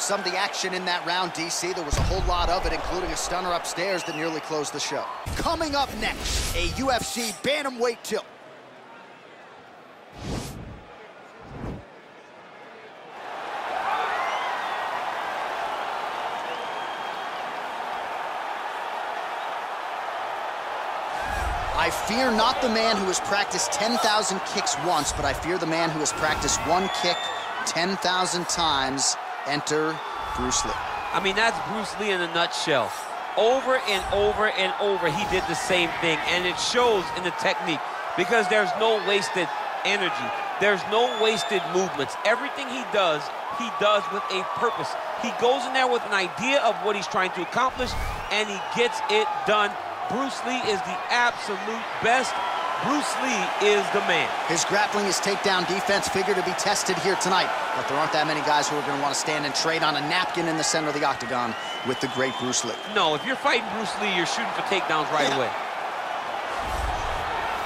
some of the action in that round, DC. There was a whole lot of it, including a stunner upstairs that nearly closed the show. Coming up next, a UFC bantamweight tilt. I fear not the man who has practiced 10,000 kicks once, but I fear the man who has practiced one kick 10,000 times. Enter Bruce Lee. I mean, that's Bruce Lee in a nutshell. Over and over and over, he did the same thing, and it shows in the technique because there's no wasted energy. There's no wasted movements. Everything he does with a purpose. He goes in there with an idea of what he's trying to accomplish, and he gets it done. Bruce Lee is the absolute best. Bruce Lee is the man. His grappling, his takedown defense figure to be tested here tonight, but there aren't that many guys who are going to want to stand and trade on a napkin in the center of the octagon with the great Bruce Lee. No, if you're fighting Bruce Lee, you're shooting for takedowns right away.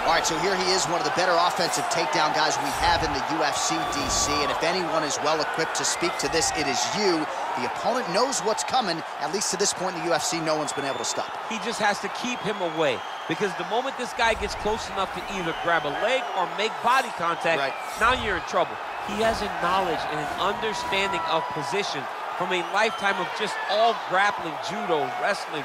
All right, so here he is, one of the better offensive takedown guys we have in the UFC, DC, and if anyone is well-equipped to speak to this, it is you. The opponent knows what's coming. At least to this point in the UFC, no one's been able to stop him. He just has to keep him away, because the moment this guy gets close enough to either grab a leg or make body contact, now you're in trouble. He has a knowledge and an understanding of position from a lifetime of just all grappling, judo, wrestling,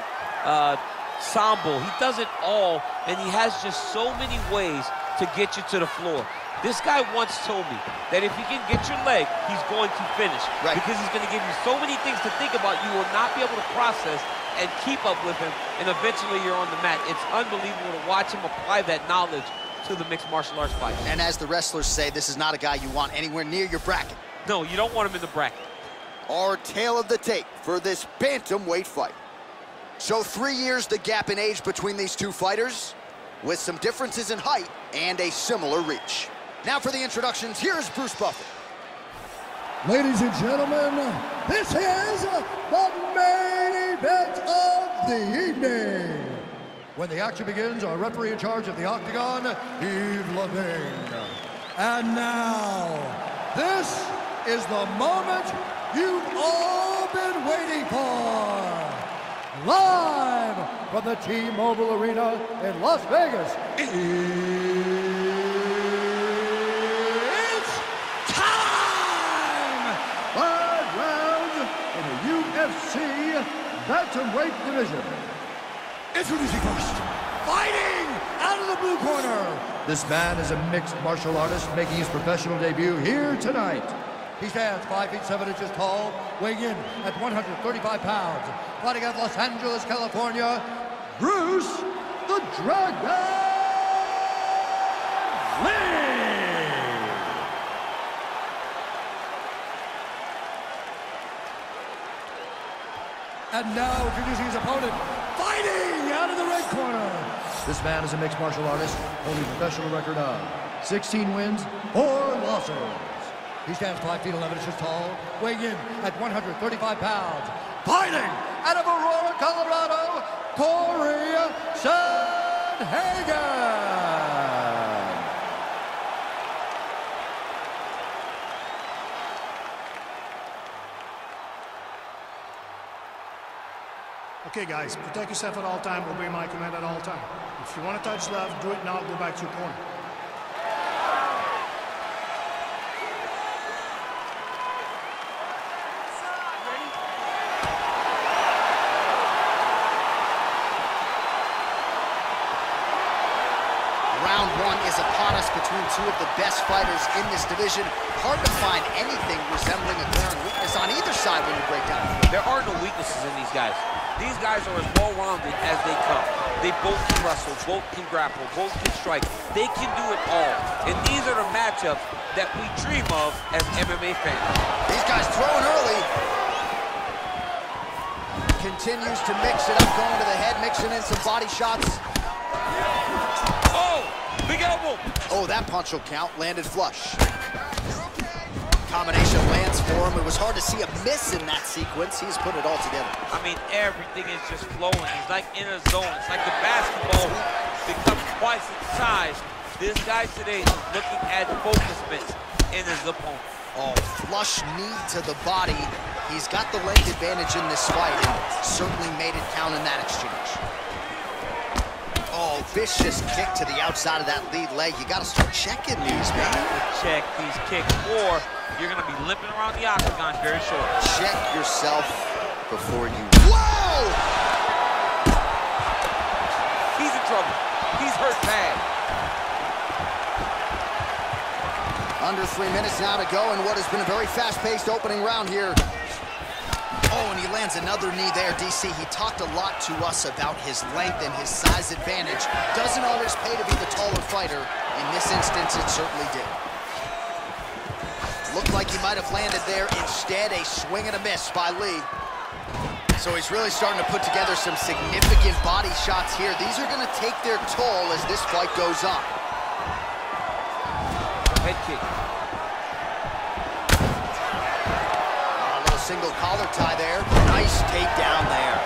sambo. He does it all, and he has just so many ways to get you to the floor. This guy once told me that if he can get your leg, he's going to finish. Because he's going to give you so many things to think about, you will not be able to process and keep up with him, and eventually you're on the mat. It's unbelievable to watch him apply that knowledge to the mixed martial arts fight. And as the wrestlers say, this is not a guy you want anywhere near your bracket. No, you don't want him in the bracket. Our tale of the tape for this bantamweight fight. So 3 years the gap in age between these two fighters, with some differences in height and a similar reach. Now for the introductions, here's Bruce Buffer. Ladies and gentlemen, this is the main event of the evening. When the action begins, our referee in charge of the octagon, Yves Levine. And now, this is the moment you've all been waiting for. Live from the T-Mobile Arena in Las Vegas, it's time! 5 rounds in the UFC bantamweight division. Introducing first, fighting out of the blue corner. This man is a mixed martial artist making his professional debut here tonight. He stands 5 feet 7 inches tall, weighing in at 135 pounds. Fighting out of Los Angeles, California, Bruce the Dragon Lee! And now introducing his opponent, fighting out of the red corner. This man is a mixed martial artist, holding a professional record of 16 wins, 4 losses. He stands 5 feet 11 inches tall, weighing in at 135 pounds. Fighting out of Aurora, Colorado, Corey Sandhagen. Okay, guys, protect yourself at all time. Obey my command at all time. If you want to touch left, do it now. Go back to your corner. Round one is upon us between two of the best fighters in this division. Hard to find anything resembling a glaring weakness on either side when you break down. There are no weaknesses in these guys. These guys are as well-rounded as they come. They both can wrestle, both can grapple, both can strike. They can do it all. And these are the matchups that we dream of as MMA fans. These guys throwing early. Continues to mix it up, going to the head, mixing in some body shots. Oh, big elbow. Oh, that punch will count, landed flush. Combination lands for him. It was hard to see a miss in that sequence. He's put it all together. I mean, everything is just flowing. He's like in a zone. It's like the basketball hoop becomes twice its size. This guy today is looking at focus mitts in his opponent. Oh, flush knee to the body. He's got the length advantage in this fight and certainly made it count in that exchange. Oh, vicious kick to the outside of that lead leg. You got to start checking these, man. Check these kicks, or you're going to be limping around the octagon very short. Check yourself before you... Whoa! He's in trouble. He's hurt bad. Under 3 minutes now to go in what has been a very fast-paced opening round here. Oh, and he lands another knee there, DC. He talked a lot to us about his length and his size advantage. Doesn't always pay to be the taller fighter. In this instance, it certainly did. Looked like he might have landed there. Instead, a swing and a miss by Lee. So he's really starting to put together some significant body shots here. These are going to take their toll as this fight goes on. Head kick. Single collar tie there. Nice takedown there.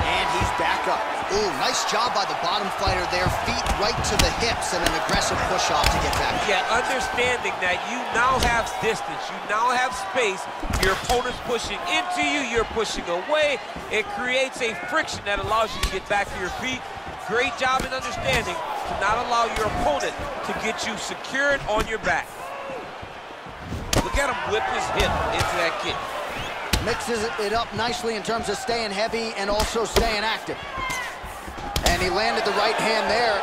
And he's back up. Ooh, nice job by the bottom fighter there. Feet right to the hips and an aggressive push-off to get back. Yeah, understanding that you now have distance, you now have space. Your opponent's pushing into you, you're pushing away. It creates a friction that allows you to get back to your feet. Great job in understanding to not allow your opponent to get you secured on your back. Look at him whip his hip into that kick. Mixes it up nicely in terms of staying heavy and also staying active. And he landed the right hand there.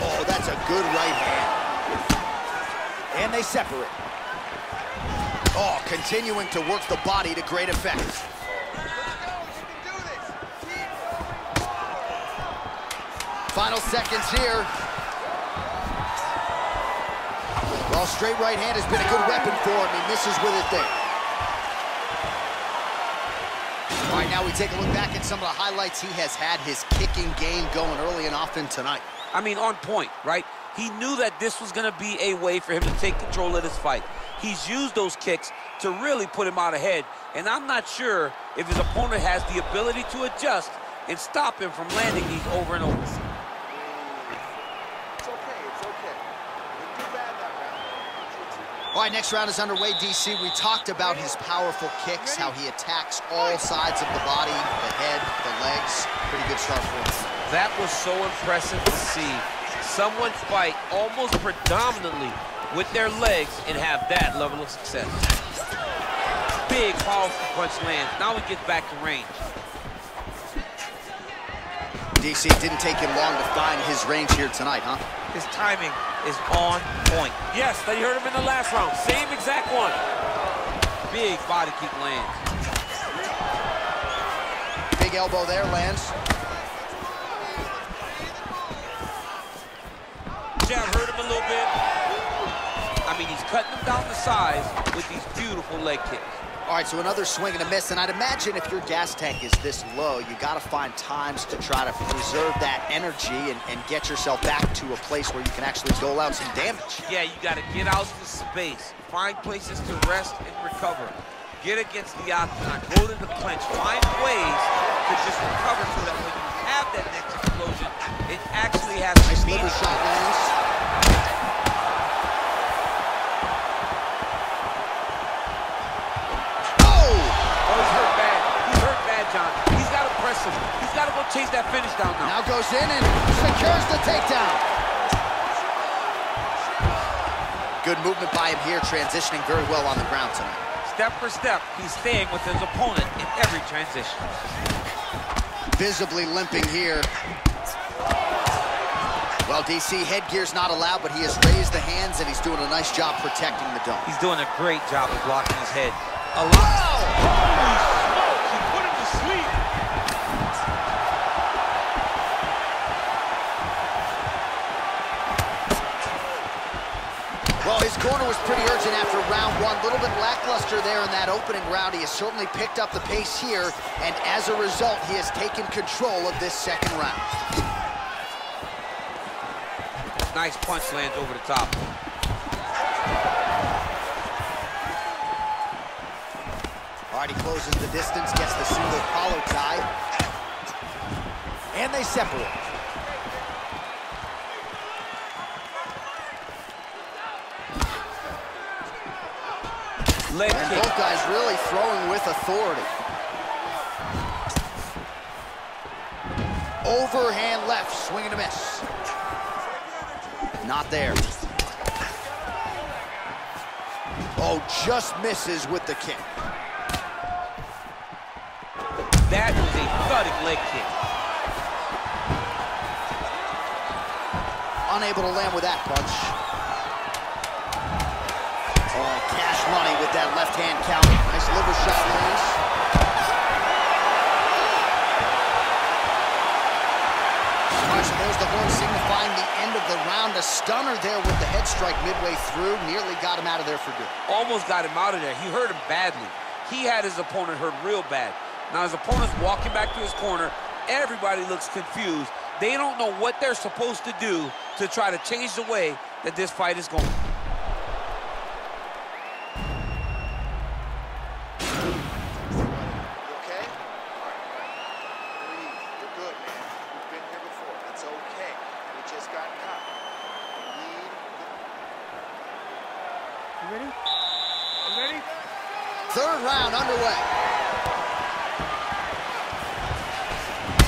Oh, that's a good right hand. And they separate. Oh, continuing to work the body to great effect. Final seconds here. Well, straight right hand has been a good weapon for him. He misses with it there. All right, now we take a look back at some of the highlights. He has had his kicking game going early and often tonight. I mean, on point, right? He knew that this was going to be a way for him to take control of this fight. He's used those kicks to really put him out ahead, and I'm not sure if his opponent has the ability to adjust and stop him from landing these over and over. It's okay, it's okay. Didn't do bad that round. All right, next round is underway, DC. We talked about his powerful kicks, how he attacks all sides of the body, the head, the legs. Pretty good start for him. That was so impressive to see. Someone fight almost predominantly with their legs and have that level of success. Big, powerful punch lands. Now he gets back to range. DC, didn't take him long to find his range here tonight, huh? His timing is on point. Yes, you heard him in the last round. Same exact one. Big body kick lands. Big elbow there, lands. Jab hurt him a little bit. I mean, he's cutting him down the size with these beautiful leg kicks. All right, so another swing and a miss, and I'd imagine if your gas tank is this low, you got to find times to try to preserve that energy and get yourself back to a place where you can actually dole out some damage. Yeah, you got to get out to space, find places to rest and recover. Get against the octagon, go to the clinch, find ways to just recover so that when you have that next explosion, it actually has nice meaning. Little shot lands. He's got to go chase that finish down now. Now goes in and secures the takedown. Good movement by him here, transitioning very well on the ground tonight. Step for step, he's staying with his opponent in every transition. Visibly limping here. Well, DC, headgear's not allowed, but he has raised the hands and he's doing a nice job protecting the dome. He's doing a great job of blocking his head. Wow! Holy smoke, he put him to sleep. Well, his corner was pretty urgent after round one. A little bit lackluster there in that opening round. He has certainly picked up the pace here, and as a result, he has taken control of this second round. Nice punch lands over the top. All right, he closes the distance, gets the single collar tie. separate. Leg and kick. both guys really throwing with authority. Overhand left, swing and a miss. Not there. Oh, just misses with the kick. That was a thudding leg kick. Unable to land with that punch. Oh, cash money with that left hand counter. Nice liver shot lands. All right, so there's the horn signifying the end of the round. A stunner there with the head strike midway through. Nearly got him out of there for good. Almost got him out of there. He hurt him badly. He had his opponent hurt real bad. Now his opponent's walking back to his corner. Everybody looks confused. They don't know what they're supposed to do to try to change the way that this fight is going. Third round underway.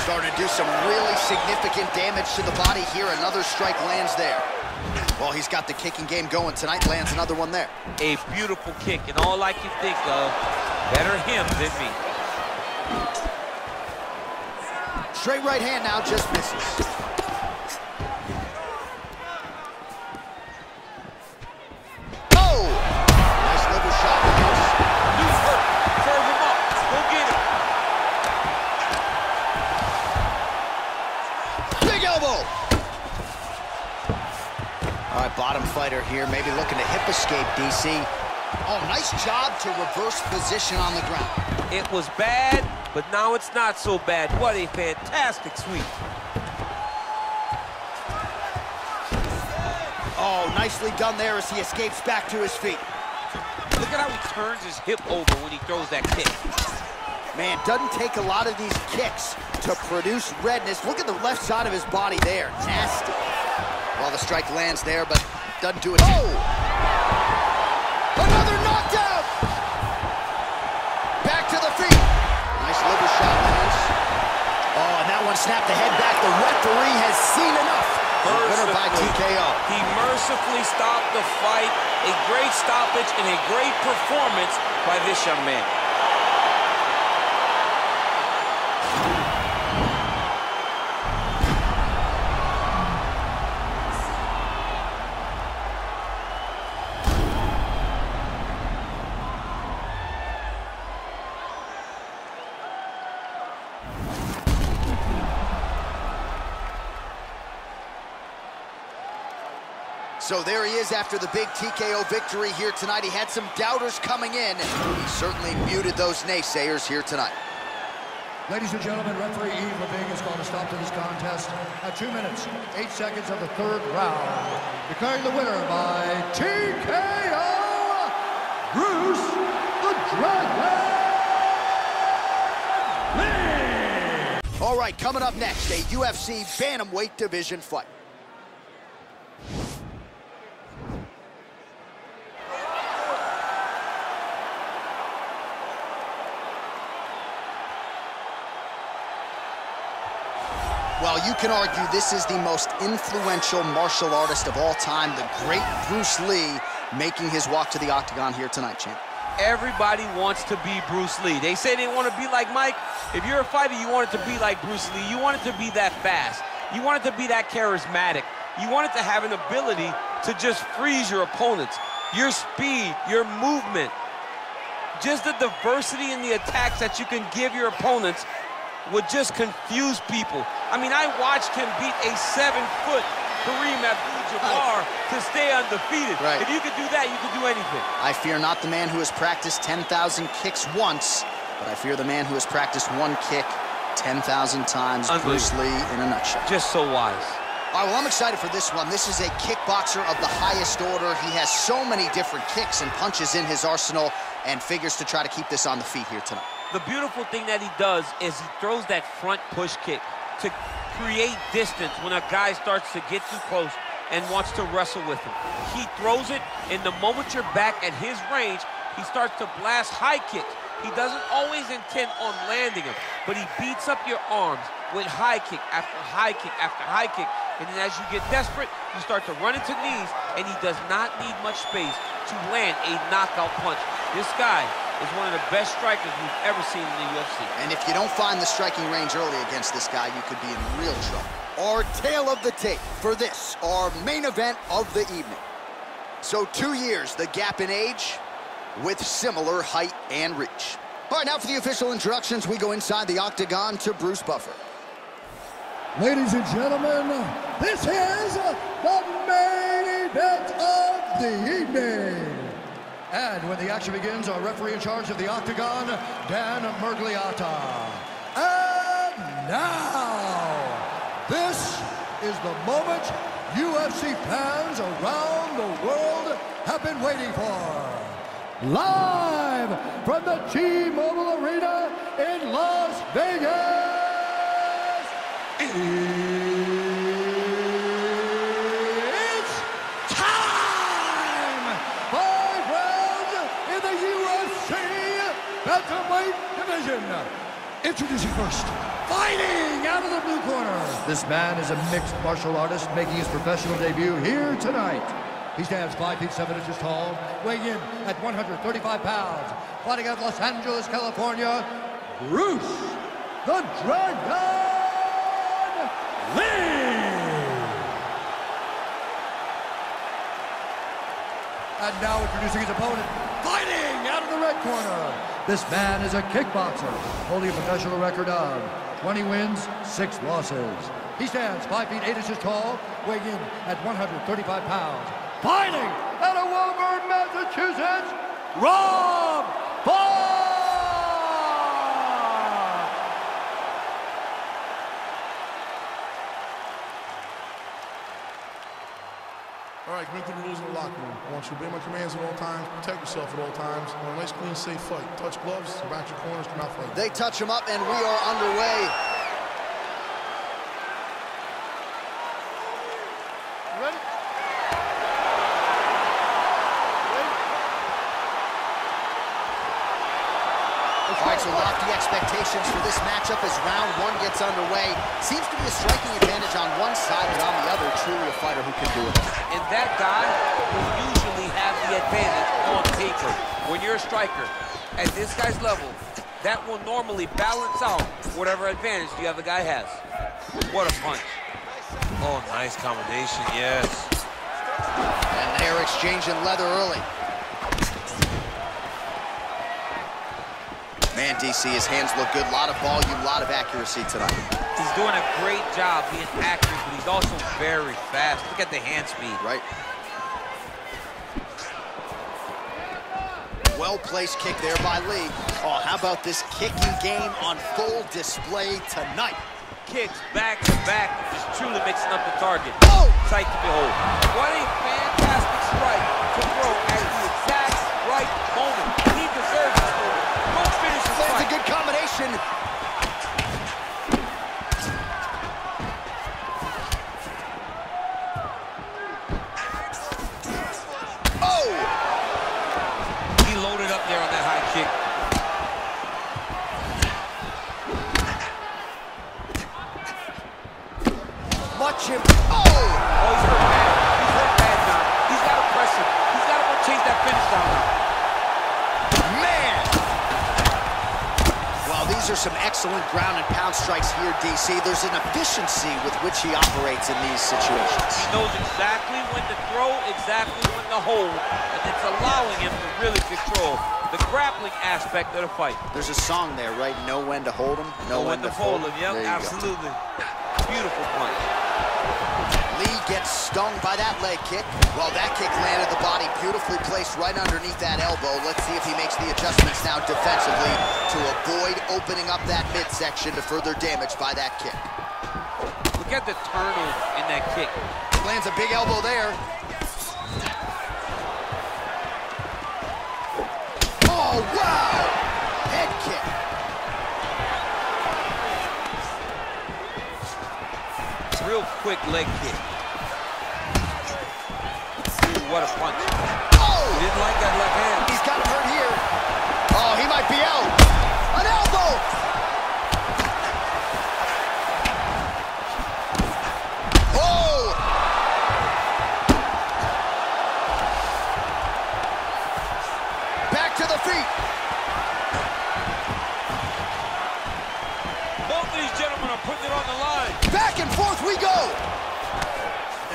Starting to do some really significant damage to the body here. Another strike lands there. Well, he's got the kicking game going tonight. Lands another one there. A beautiful kick, and all I can think of, better him than me. Straight right hand now, just misses. Bottom fighter here, maybe looking to hip escape, DC. Oh, nice job to reverse position on the ground. It was bad, but now it's not so bad. What a fantastic sweep. Oh, nicely done there as he escapes back to his feet. Look at how he turns his hip over when he throws that kick. Man, doesn't take a lot of these kicks to produce redness. Look at the left side of his body there. Nasty. Well, the strike lands there, but doesn't do it. Oh! Another knockdown! Back to the feet. Nice liver shot lands. Oh, and that one snapped the head back. The referee has seen enough. Winner by TKO. He mercifully stopped the fight. A great stoppage and a great performance by this young man. So there he is after the big TKO victory here tonight. He had some doubters coming in. He certainly muted those naysayers here tonight. Ladies and gentlemen, referee Yves Leving has called a stop to this contest at 2 minutes, 8 seconds of the third round. Declaring the winner by TKO, Bruce the Dragon Lee! All right, coming up next, a UFC bantamweight division fight. Well, you can argue this is the most influential martial artist of all time, the great Bruce Lee, making his walk to the octagon here tonight, champ. Everybody wants to be Bruce Lee. They say they want to be like Mike. If you're a fighter, you want it to be like Bruce Lee. You want it to be that fast. You want it to be that charismatic. You want it to have an ability to just freeze your opponents. Your speed, your movement, just the diversity in the attacks that you can give your opponents would just confuse people. I mean, I watched him beat a 7-foot Kareem Abdul-Jabbar to stay undefeated. Right. If you could do that, you could do anything. I fear not the man who has practiced 10,000 kicks once, but I fear the man who has practiced one kick 10,000 times. Bruce Lee in a nutshell. Just so wise. All right, well, I'm excited for this one. This is a kickboxer of the highest order. He has so many different kicks and punches in his arsenal and figures to try to keep this on the feet here tonight. The beautiful thing that he does is he throws that front push kick to create distance when a guy starts to get too close and wants to wrestle with him. He throws it, and the moment you're back at his range, he starts to blast high kicks. He doesn't always intend on landing them, but he beats up your arms with high kick after high kick after high kick. And then as you get desperate, you start to run into knees, and he does not need much space to land a knockout punch. This guy is one of the best strikers we've ever seen in the UFC. And if you don't find the striking range early against this guy, you could be in real trouble. Our tale of the tape for this, our main event of the evening. So 2 years, the gap in age, with similar height and reach. All right, now for the official introductions, we go inside the octagon to Bruce Buffer. Ladies and gentlemen, this is the main event of the evening. And when the action begins, our referee in charge of the octagon, Dan Murgliata. And now, this is the moment UFC fans around the world have been waiting for. Live from the T-Mobile Arena in Las Vegas, it's time! 5 rounds in the UFC bantamweight division. Introducing first, fighting out of the blue corner. This man is a mixed martial artist making his professional debut here tonight. He stands 5 feet 7 inches tall, weighing in at 135 pounds. Fighting out of Los Angeles, California, Bruce the Dragon Lee! And now introducing his opponent, fighting out of the red corner. This man is a kickboxer, holding a professional record of 20 wins, 6 losses. He stands 5 feet 8 inches tall, weighing in at 135 pounds. Fighting out of Woburn, Massachusetts, Rob Font! All right, commit to the rules in the locker room. I want you to obey my commands at all times, protect yourself at all times. I want a nice, clean, safe fight. Touch gloves, back your corners, come out fighting. They touch him up, and we are underway. Ready? All right, so lofty expectations for this matchup as round 1 gets underway. Seems to be a striking advantage on one side, but on the other, truly a fighter who can do it. And that guy will usually have the advantage on paper. When you're a striker, at this guy's level, that will normally balance out whatever advantage the other guy has. What a punch. Oh, nice combination, yes. And they're exchanging leather early. Man, DC, his hands look good. A lot of volume, a lot of accuracy tonight. He's doing a great job being accurate, but he's also very fast. Look at the hand speed. Right. Well-placed kick there by Lee. Oh, how about this kicking game on full display tonight? Kicks back to back, just truly mixing up the target. Oh! Sight to behold. What a fantastic strike to throw at the exact right moment. He deserves this moment. Go finish the fight. That's a good combination. Oh! He loaded up there on that high kick. Watch him. Oh! Oh, he's hurt bad. He's hurt bad now. He's got to press him. He's got to go chase that finish down now. Man! Well, these are some excellent ground and pound strikes here, DC. There's an efficiency with which he operates in these situations. He knows exactly when to throw, exactly when to hold, and it's allowing him to really control the grappling aspect of the fight. There's a song there, right? Know when to hold him, know when to fold him. Yep, There you go. absolutely. Beautiful punch. Lee gets stung by that leg kick. Well, that kick landed the body beautifully placed right underneath that elbow. Let's see if he makes the adjustments now defensively to avoid opening up that midsection to further damage by that kick. Look at the turnover in that kick. Lands a big elbow there. Oh, wow! Head kick. Real quick leg kick. Ooh, what a punch. Oh! He didn't like that left hand. He's got him hurt here. Oh, he might be out. An elbow! Oh! Back to the feet. Both of these gentlemen are putting it on the line. Back and forth we go.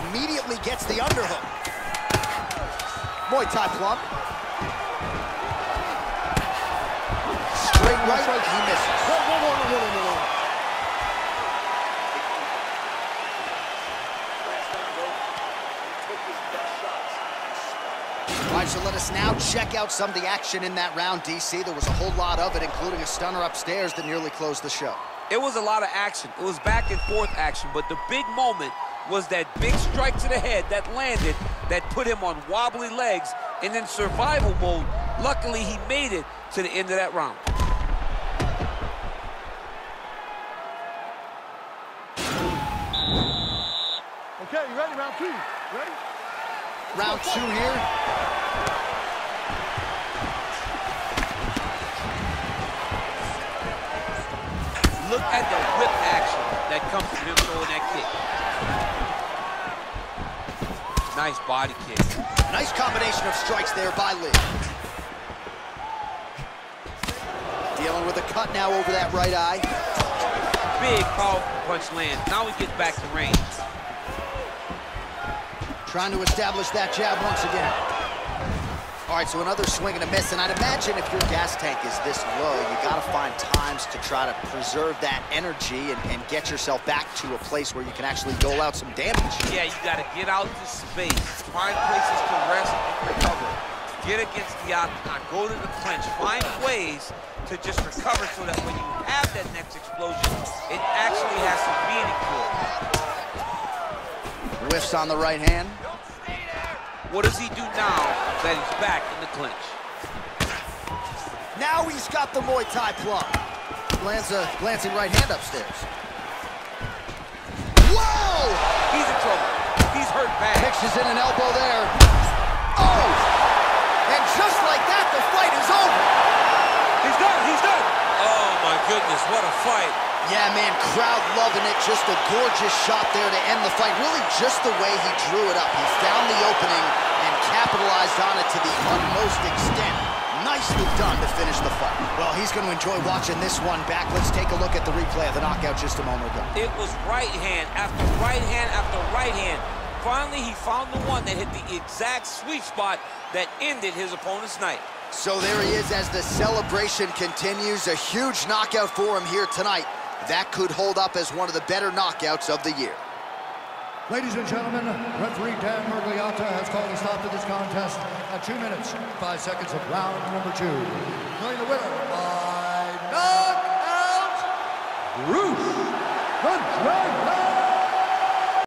Immediately gets the underhook. Muay Thai plum. Straight right, he misses. All right, so let us now check out some of the action in that round, DC. There was a whole lot of it, including a stunner upstairs that nearly closed the show. It was a lot of action. It was back and forth action, but the big moment was that big strike to the head that landed, that put him on wobbly legs, and in survival mode, luckily he made it to the end of that round. Okay, you ready? Round two. Ready? Round two here. Look at the whip action that comes from him throwing that kick. Nice body kick. Nice combination of strikes there by Lee. Dealing with a cut now over that right eye. Big, powerful punch lands. Now he gets back to range. Trying to establish that jab once again. All right, so another swing and a miss, and I'd imagine if your gas tank is this low, you gotta find times to try to preserve that energy and get yourself back to a place where you can actually dole out some damage. Yeah, you gotta get out to space, find places to rest and recover. Get against the octagon, go to the clinch, find ways to just recover so that when you have that next explosion, it actually has some meaning to it. Whiffs on the right hand. What does he do now that he's back in the clinch? Now he's got the Muay Thai plum. Lands a glancing right hand upstairs. Whoa! He's in trouble. He's hurt bad. Mixes in an elbow there. Oh! And just like that, the fight is over. He's done. He's done. Oh, my goodness. What a fight. Yeah, man, crowd loving it. Just a gorgeous shot there to end the fight. Really just the way he drew it up. He found the opening and capitalized on it to the utmost extent. Nicely done to finish the fight. Well, he's going to enjoy watching this one back. Let's take a look at the replay of the knockout just a moment ago. It was right hand after right hand after right hand. Finally, he found the one that hit the exact sweet spot that ended his opponent's night. So there he is as the celebration continues. A huge knockout for him here tonight. That could hold up as one of the better knockouts of the year. Ladies and gentlemen, referee Dan Mergliata has called a stop to this contest at 2 minutes, 5 seconds of round number 2. Declaring the winner by knockout, Bruce the Dragon